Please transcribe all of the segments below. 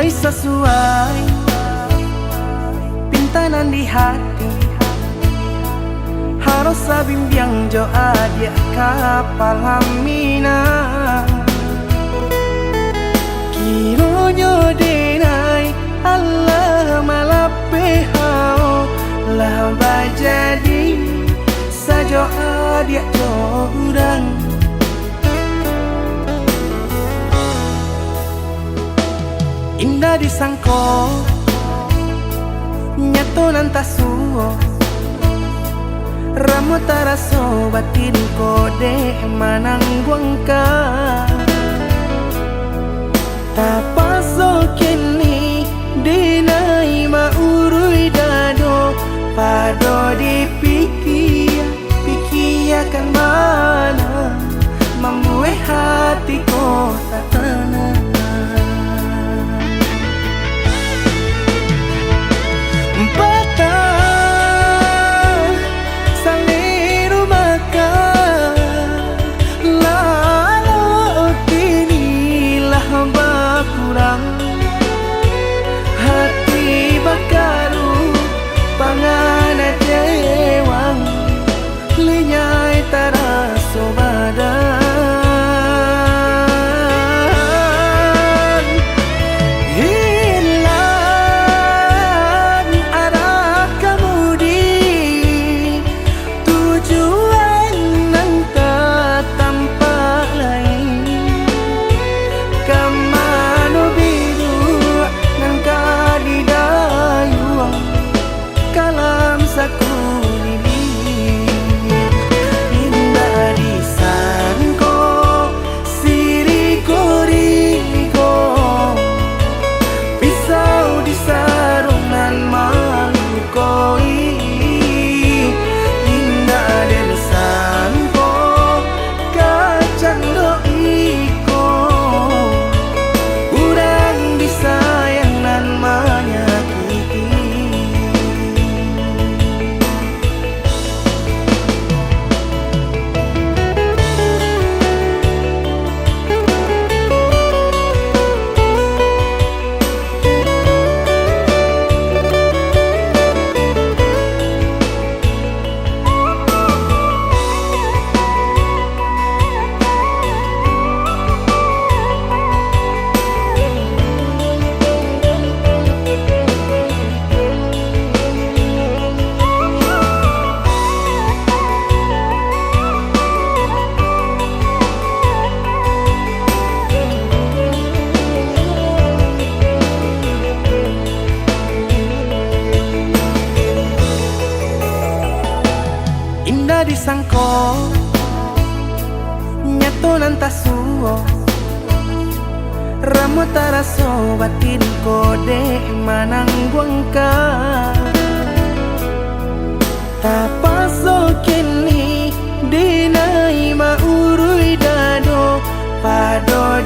mulai sesuai pintanan di hati. Harus sabimbiang jo adia kapal hamina. Kiro nyo denai Allah malape hao lah bajadi sajo adia jo udang. Indah disangko nyato nantasuo ramu taraso batin kode manangguangka. Tapaso kini dinai maurui dado pado pikiakan mana membuat hatiku tak tenang. Hati bakaru pangana jewang linyai taraso badan. Hilang arah kemudi tujuan nang tak tampak lain. Kamano biru nang kadidayuang kalam sakulili. Indah disangko siriko-riko pisau disarung nan malukoi. Indah disangko kacang doiko urang disayang nan menyakiti. Indah disangko nyato nantasuo ramu taraso batin kode manangguangka. Tapaso kini dinai maurui dado pado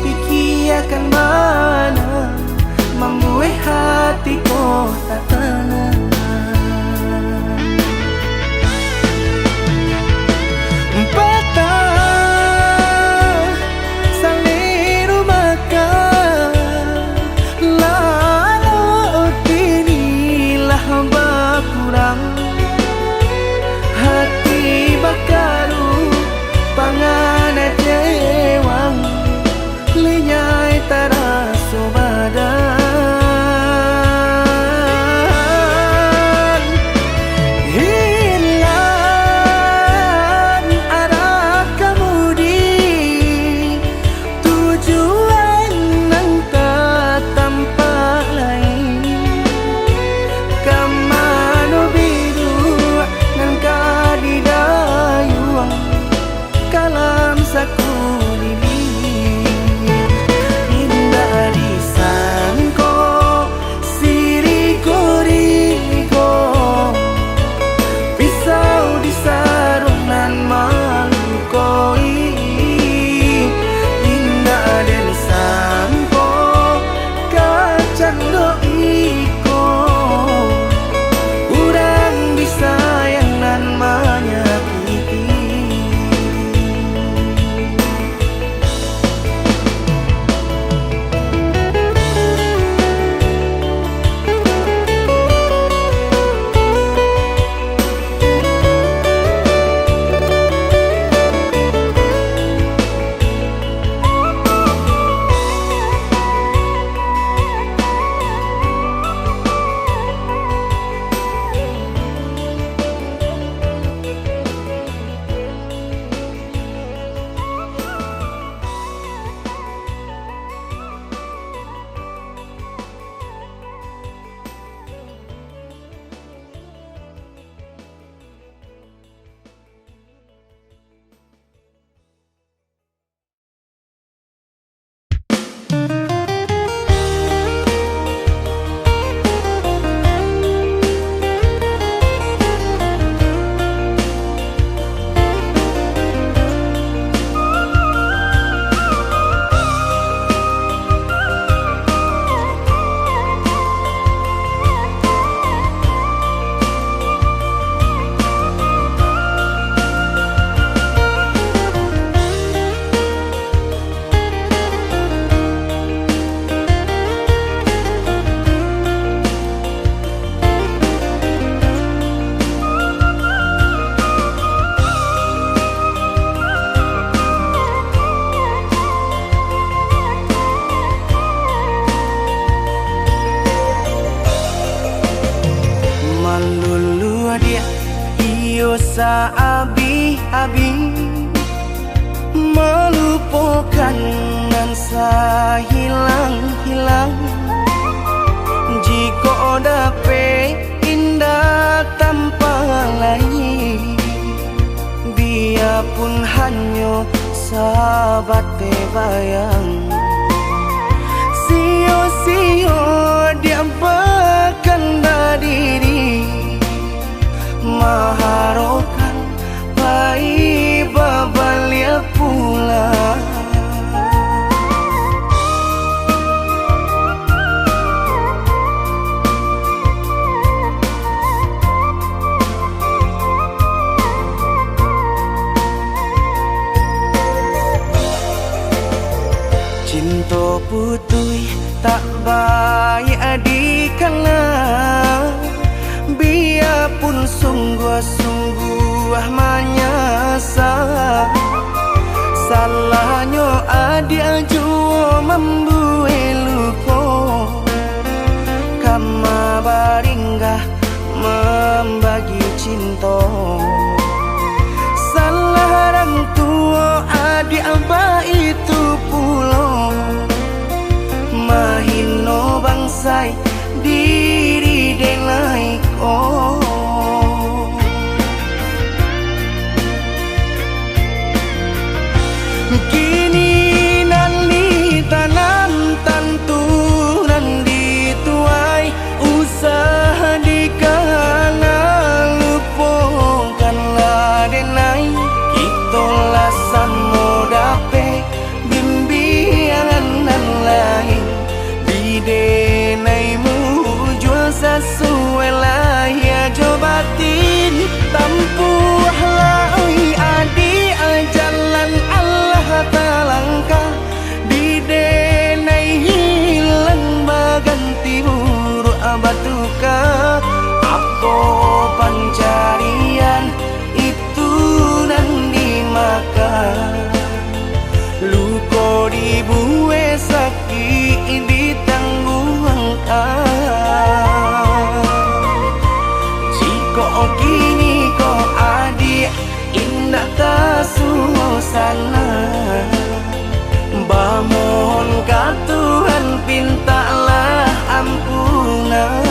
pikiakan mana membuat hatiku tak tenang. Hati bakaru pangana jewang linyai taraso badan. Hilang arah kemudi tujuan nang tak tampak lain. Kamano biru nang kadidayuang kalam sakulili. Indah Abi melupakan nan hilang-hilang. Jika dapat indah tanpa lain, biarpun hanya sahabat bayang. Sio-sio dia berkanda diri, mengharapkan baik babalia pula. Cinta putui tak baik adikana, biarpun sungguh-sungguh menyasa. Salahnya adik jua membuat luka, kama baringgah membagi cinta. Salah orang tua adik abah itu pula, mahino bangsai diri denai ko. Kini nali tanam tanturan dituai, usaha dikana lupakanlah denai. Itulah samo dape bimbingan nan lain, bidenaimu jual sesuai lah ya jobatin. Tampuhlah oi adi jalan Allah talangkah, bidenai hilang baganti buruk abatuka. Apa pencarian itu dan dimakan, luka dibuat sakit ditangguhkan. Jika kini kau adik indah tak suasana, mohon ka Tuhan pintalah ampunan.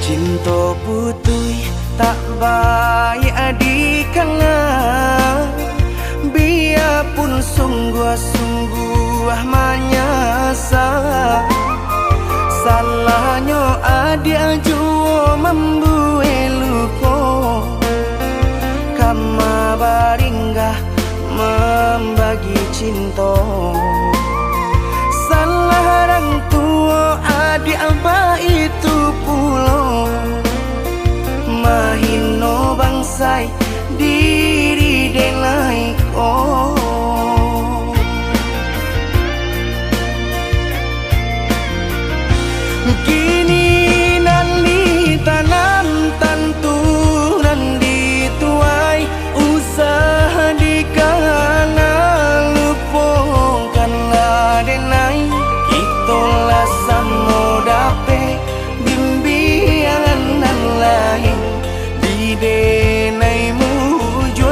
Cinta putui tak baik adikana, biarpun sungguh-sungguh menyasa. Salahnya adik jua membuat luka, kama baringgah membagi cinta. Salah orang tua adik abah itu pula, mahino bangsai diri denai ko. Kini nali tanam tanturan dituai, usaha dikana lupakanlah denai. Itulah samo dape bimbingan nan lain, bidenaimu jua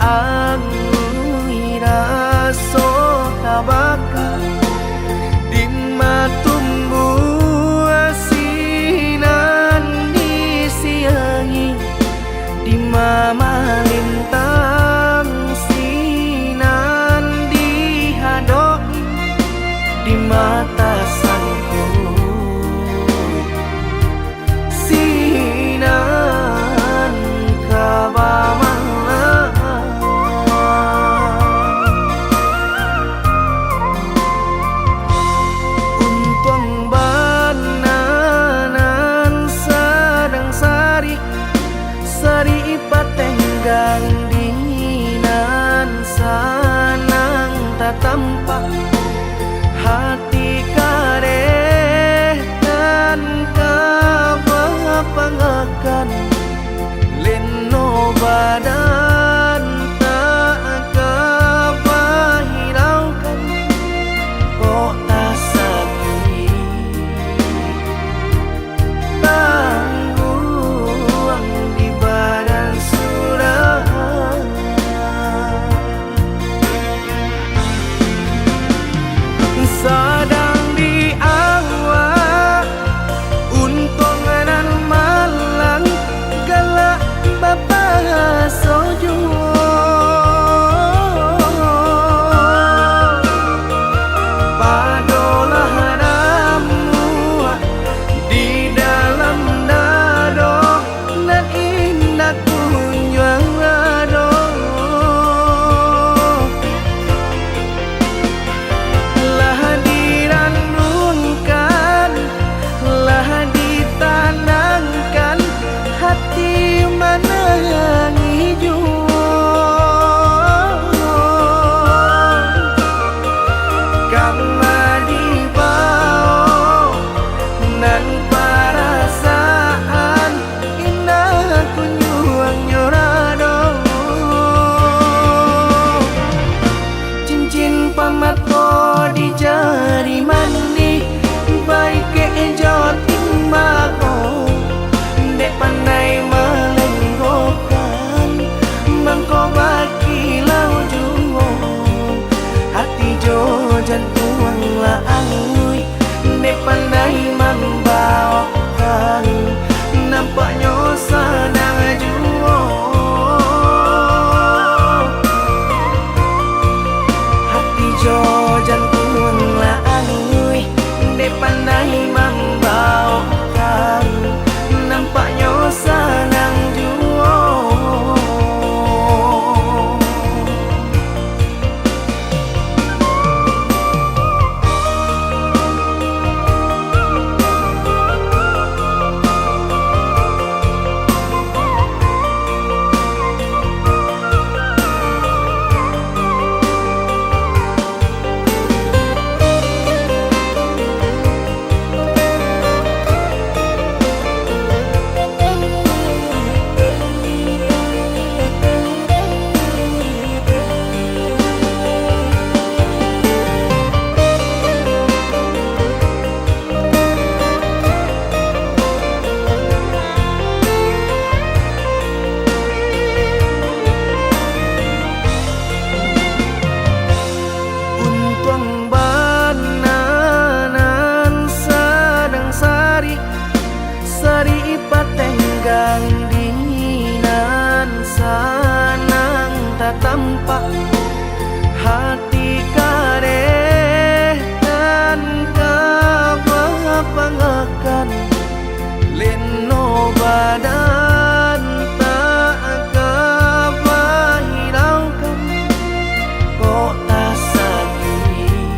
angui raso tabaka di matumbuh asinan di siangi di mama lintang sinan di hadoi di mata sangku sinan kabamala untung bananan sedang sari sari patenggang dinan sanang tak tampak hati kareh dan kapangakan leno badan tak kapahiraukan kok tak sakit tangguang di badan surah sadang di awak untungan malang galak bapa sojo padolah ramu di dalam dado dan indah kunjung ado lah diranunkan lah ditanangkan hati mana yang hijau kama dibao nan perasaan indah kunjung nyorado cincin pamato di jari mani baik ke joting mako dek pandai melenggokan mangko baki lau juo hati jo jantung la angui dek pandai membawakan nampaknya sadang juo hati jo jantung la angui dek pandai membawakan nampaknya sadang juo sari patenggang dinan sanang tak tampak hati kareh dan kapangakan leno badan tak kapahiraukan kok tak sakit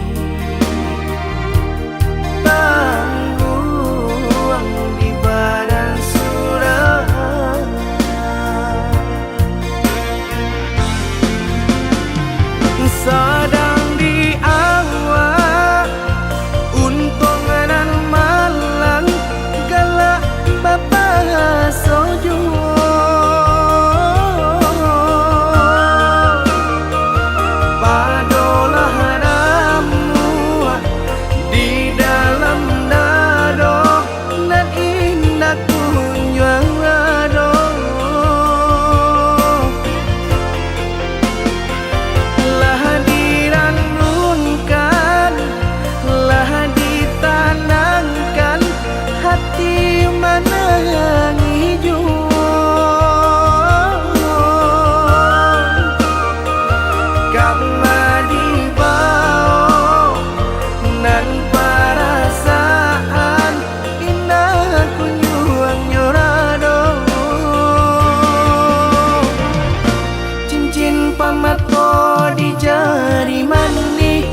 tangguang di badan surah sadang di awak untungan malang galak bapa sojo pamato di jari mani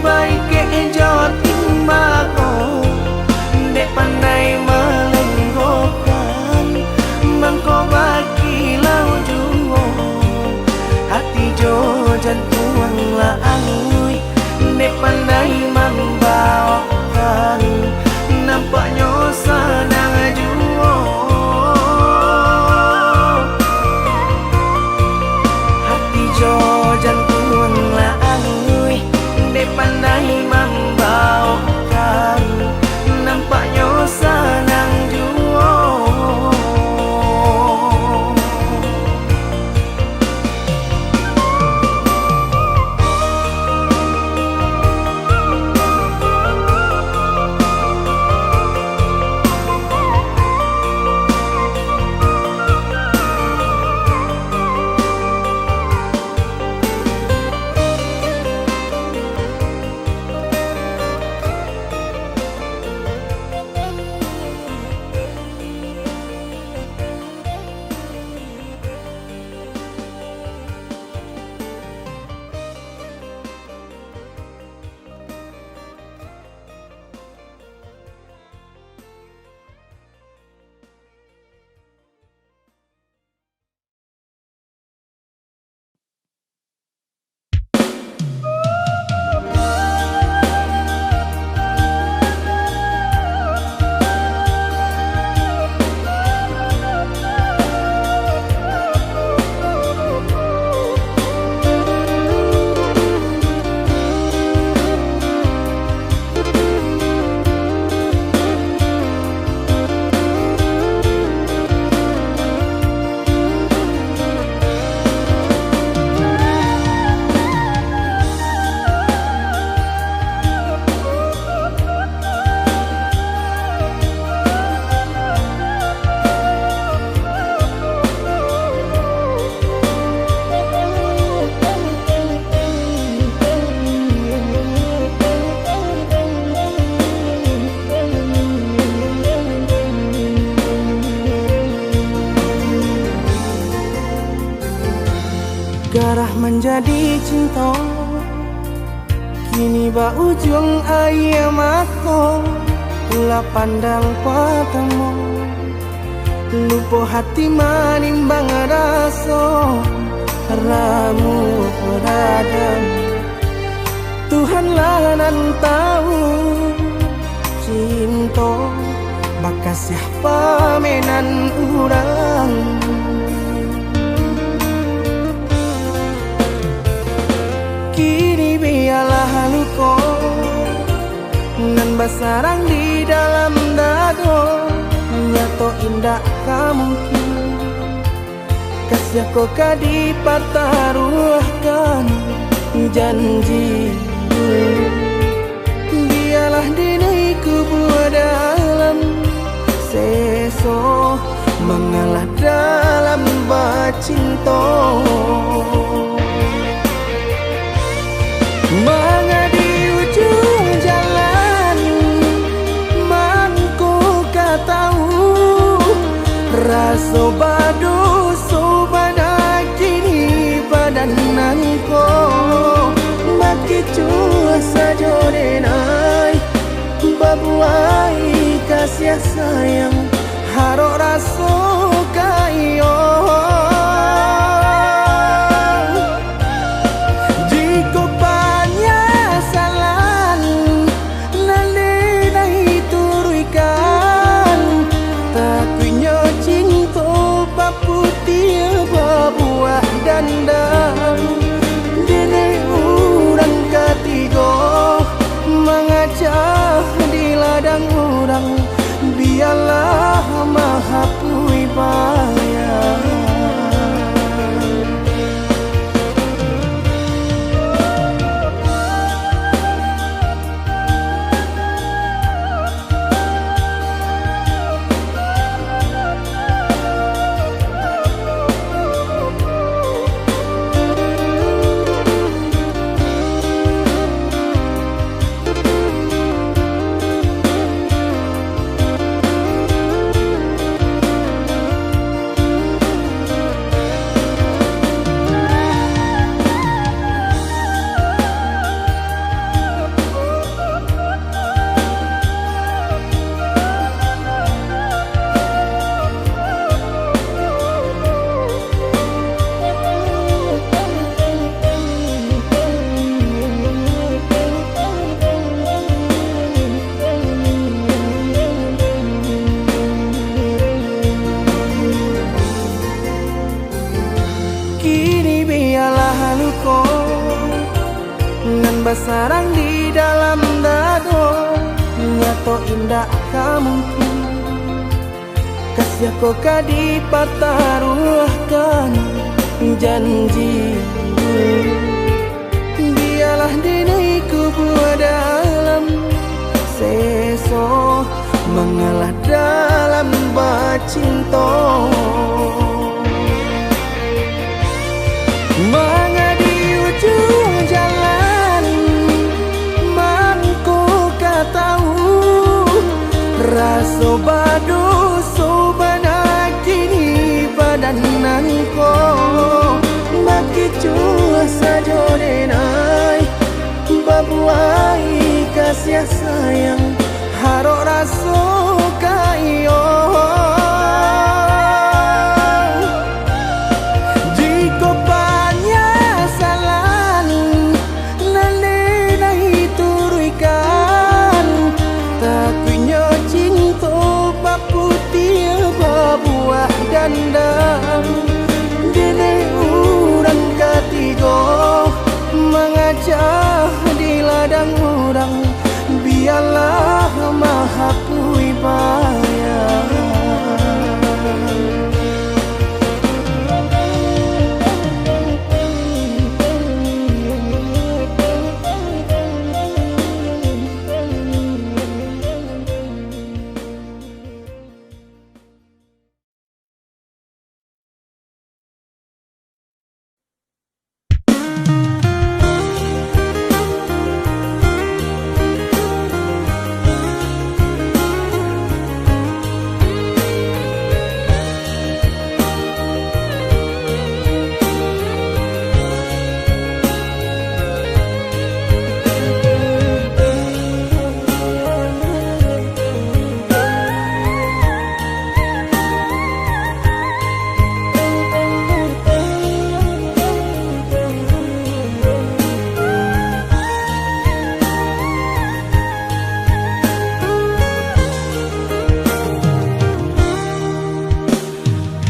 baik ke jotin mako dek pandai melenggokan mangko baki lau juo hati jo jantung laangui dek pandai membawakan nampaknya senang juo hati jo jantung laangui dek pandai membawakan nampaknya senang juo garah menjadi cinta kini ba ujung ayam aku pula pandang patamu lupa hati manimbang rasa ramu beradam Tuhanlah nan tahu cinta bakas siapa menan urang kini biarlah luko nan basarang di dalam dado nyato indah kamu kasih kau kadi pertaruhkan janji biarlah dini kubur dalam seso mengalah dalam bacinta mengadi ujung jalan mangku tahu rasa badu sobana kini badananku baki cua saja denai babuai kasih sayang harok rasa kayo dandang dene urang katigo mengajak di ladang urang biarlah maha pui luko ngan basarang di dalam dado nyato indah kamu kasih kau kadi pataruhkan janji biarlah diriku buat dalam seso mengalah dalam bacinto mengadi ujung jalan mangku katahu raso badu sobana kini badananko maki cua sajodenai babuai kasih sayang harok raso kayo jika banyak salah nalai turuikan takunya cinta baputia babuah dandang dene urang katigo mengajah di ladang urang biarlah maha kuibaya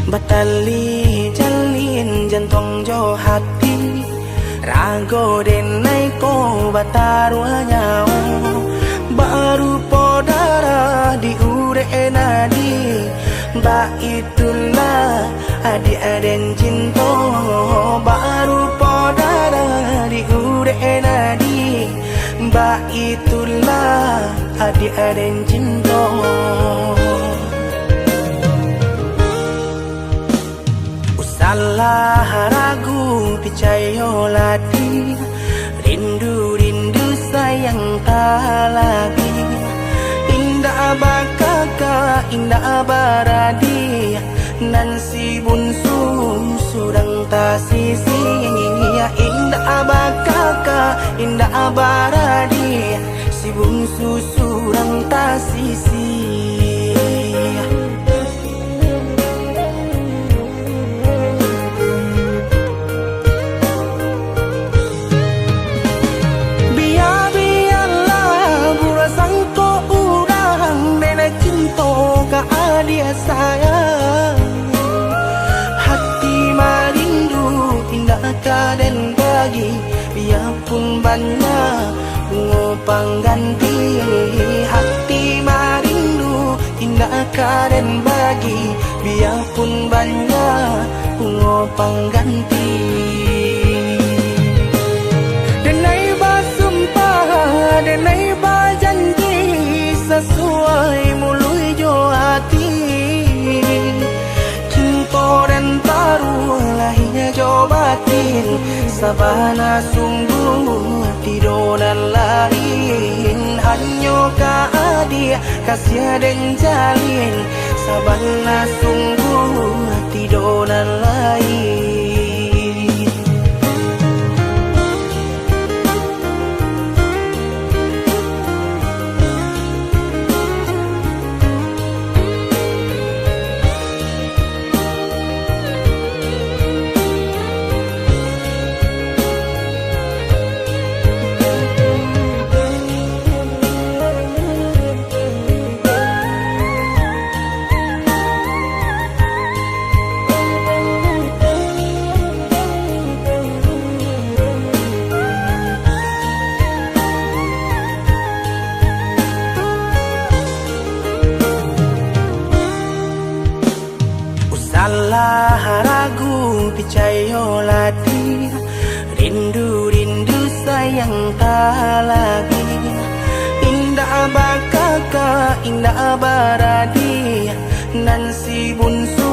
batali jalin jantung jo hati rago denai ko bataruanya baru podara di ure nadi ba itulah adi aden cinta baru podara di ure nadi ba itulah adi aden cinta salah ragu picayo lati rindu sayang tak lagi indah bakaka indah baradi nan si bunsu surang tak sisi indah bakaka indah baradi si bunsu surang tak sisi dia sayang hati marindu indah kaden bagi biarpun banyak bunga pengganti hati marindu indah kaden bagi biarpun banyak bunga pengganti denai basumpah denai bajanji sesuai mului jo hati cinta dan taruh lahirnya jo batin sabana sungguh tidur dan lain hanya keadia kasih dan jalin sabana sungguh tidur dan lain tak lagi. Indah bakaka, indah baradi, nan si bunsu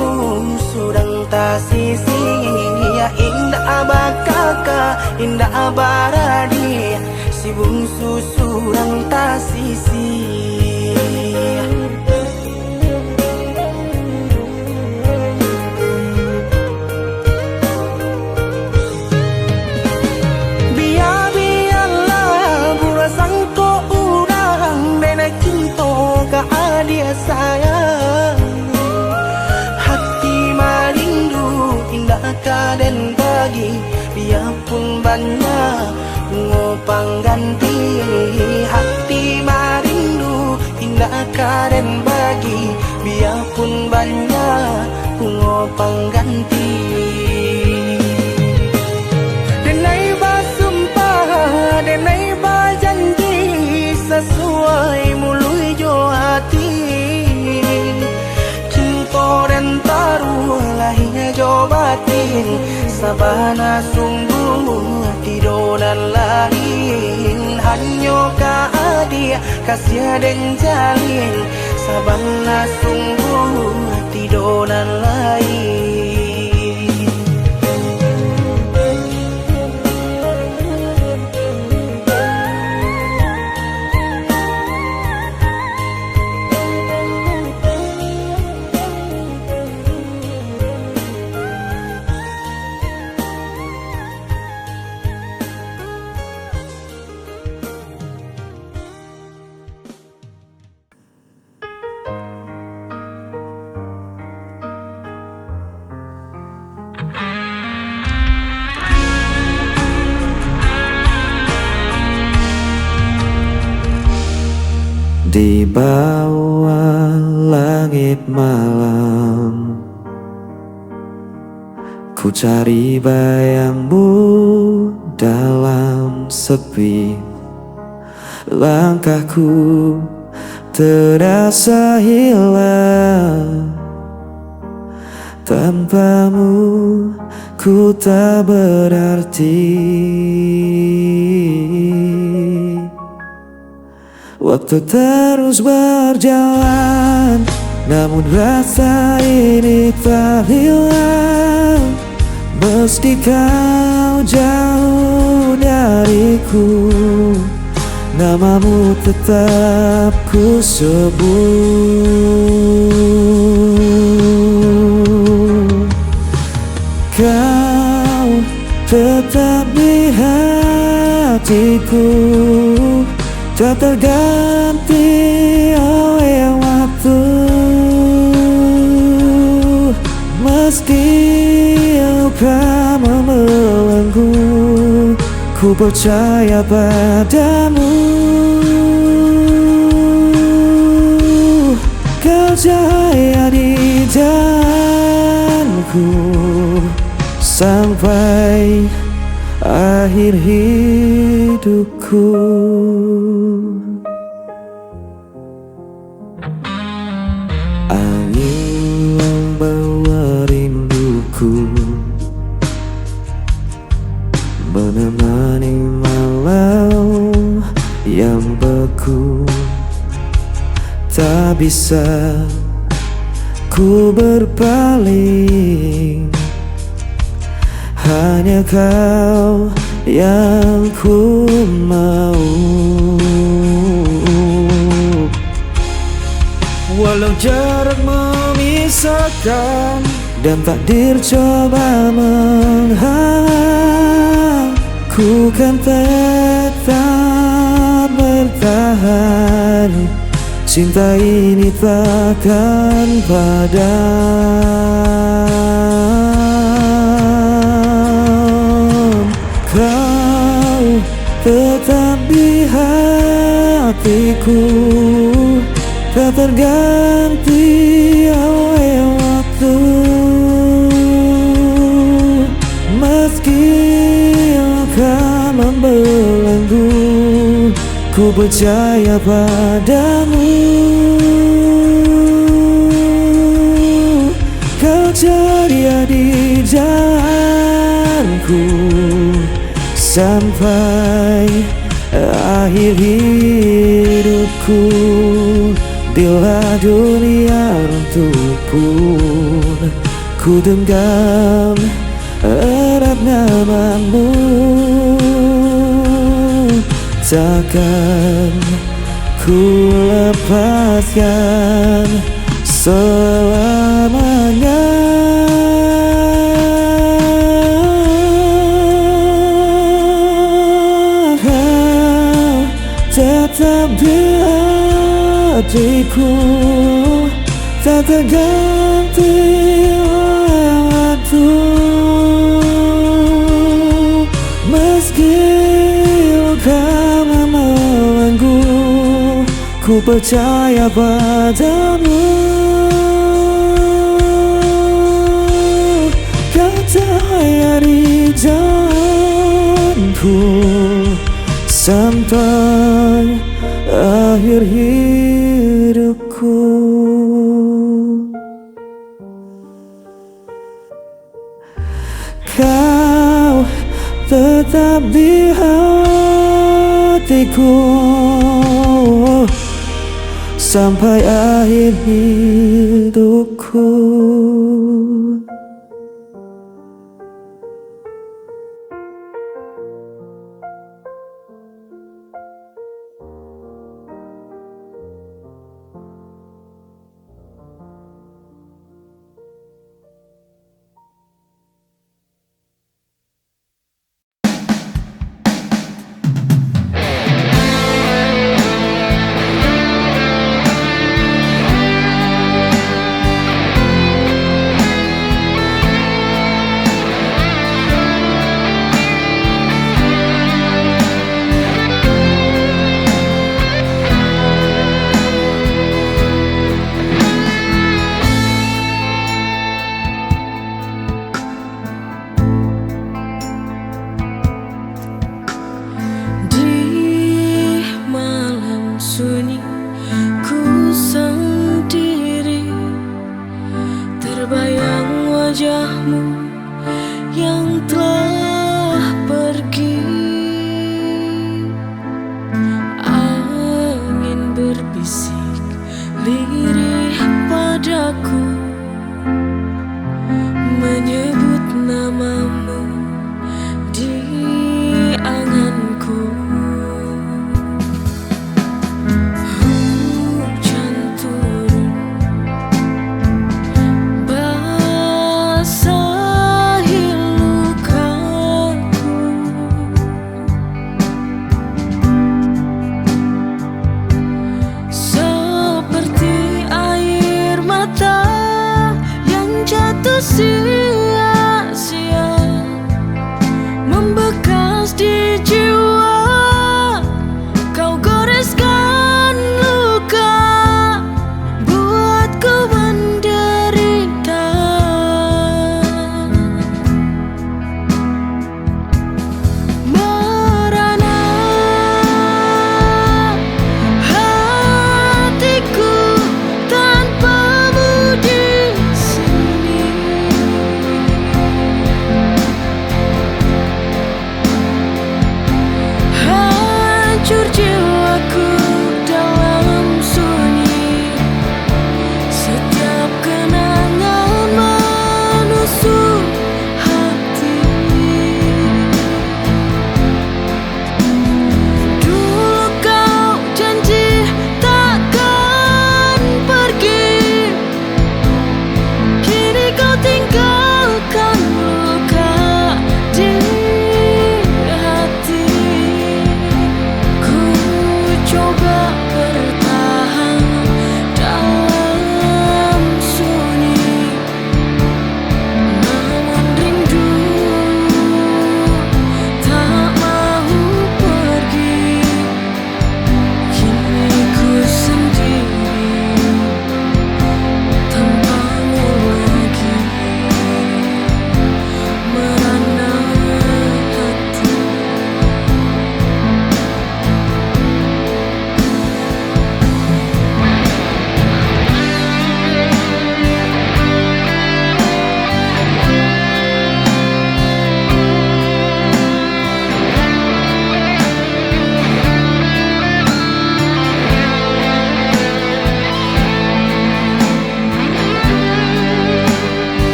surang tak sisi. Indah bakaka, indah baradi, si bungsu surang tak sisi. Dia sayang, hati marindu indah kaden bagi, biarpun banyak ngopang ganti. Hati marindu indah kaden bagi, biarpun banyak ngopang ganti. Denai basumpah, denai bajanji, sesuai mului jo hati. Dan taruh lahirnya jo batin, sabana sungguh tidur dan lain. Hanyo ka adia kasih dan jalin, sabana sungguh tidur dan lain. Di bawah langit malam, ku cari bayangmu dalam sepi. Langkahku terasa hilang, tanpamu ku tak berarti. Waktu terus berjalan, namun rasa ini tak hilang. Meski kau jauh dariku, namamu tetap ku sebut. Kau tetap di hatiku, tak terganti oleh waktu. Meski luka membelenggu, ku percaya padamu. Kau cahaya di jalanku sampai akhir hidupku. Angin membawa rinduku, menemani malam yang beku. Tak bisa ku berpaling, hanya kau yang ku mau. Walau jarak memisahkan dan takdir coba menghalang, ku kan tetap bertahan. Cinta ini takkan padam. Kau tetap di hatiku, tak terganti oleh waktu. Meski luka membelenggu, ku percaya padamu. Kau ceria di jalanku sampai akhir hidupku. Bila dunia runtuh pun ku genggam erat namamu. Takkan ku lepaskan selamanya. Kau tetap di hatiku, tak terganti waktu. Meski kau membelenggu, ku percaya padamu. Kau cahaya di jalanku sampai akhir hidupku. Kau tetap di hatiku sampai akhir hidupku. Sunyi ku sendiri, terbayang wajahmu yang telah pergi. Angin berbisik lirih padaku, menyebut namamu di anganku. Sia-sia membekas di jiwa, kau goreskan luka, buatku menderita. Merana hatiku tanpamu di sini. Hancur jiwaku dalam sunyi, setiap kenangan menusuk hati. Dulu kau janji takkan pergi, kini kau tinggalkan luka di hati. Ku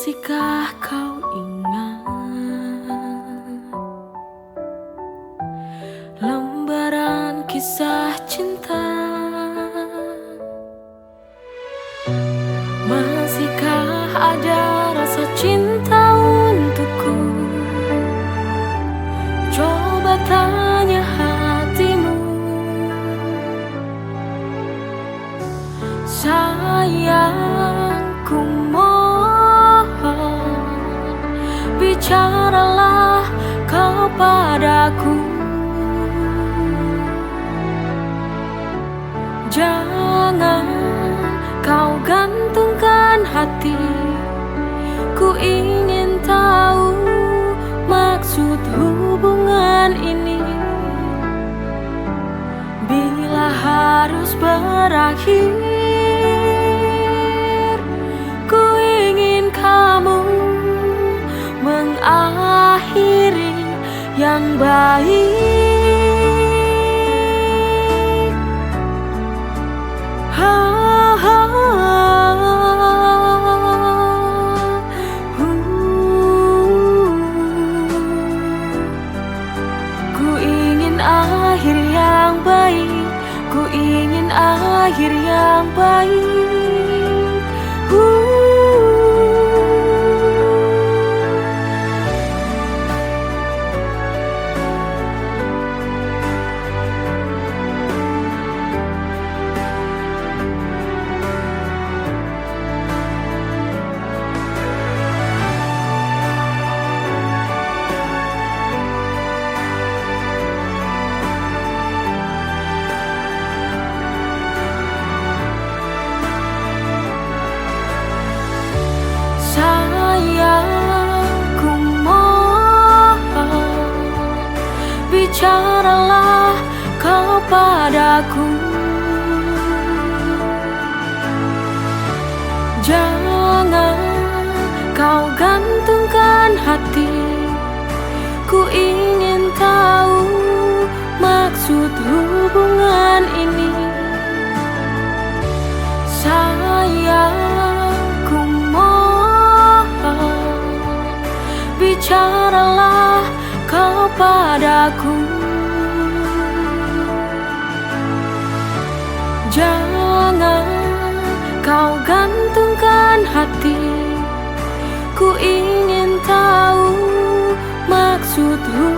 Masihkah kau ingat lembaran kisah cinta? Masihkah ada rasa cinta untukku? Coba tanya hatimu. Sayangku, mohon bicaralah kau padaku. Jangan kau gantungkan hati. Ku ingin tahu maksud hubungan ini. Bila harus berakhir, ku ingin kamu mengakhiri yang baik. Ku ingin akhir yang baik. Ku ingin akhir yang baik. Sayangku, mohon bicaralah kau padaku. Jangan kau gantungkan hati. Ku ingin tahu maksud hubungan ini. Sayangku, mohon bicaralah kau padaku. Jangan kau gantungkan hati. Ku ingin tahu maksud hubungan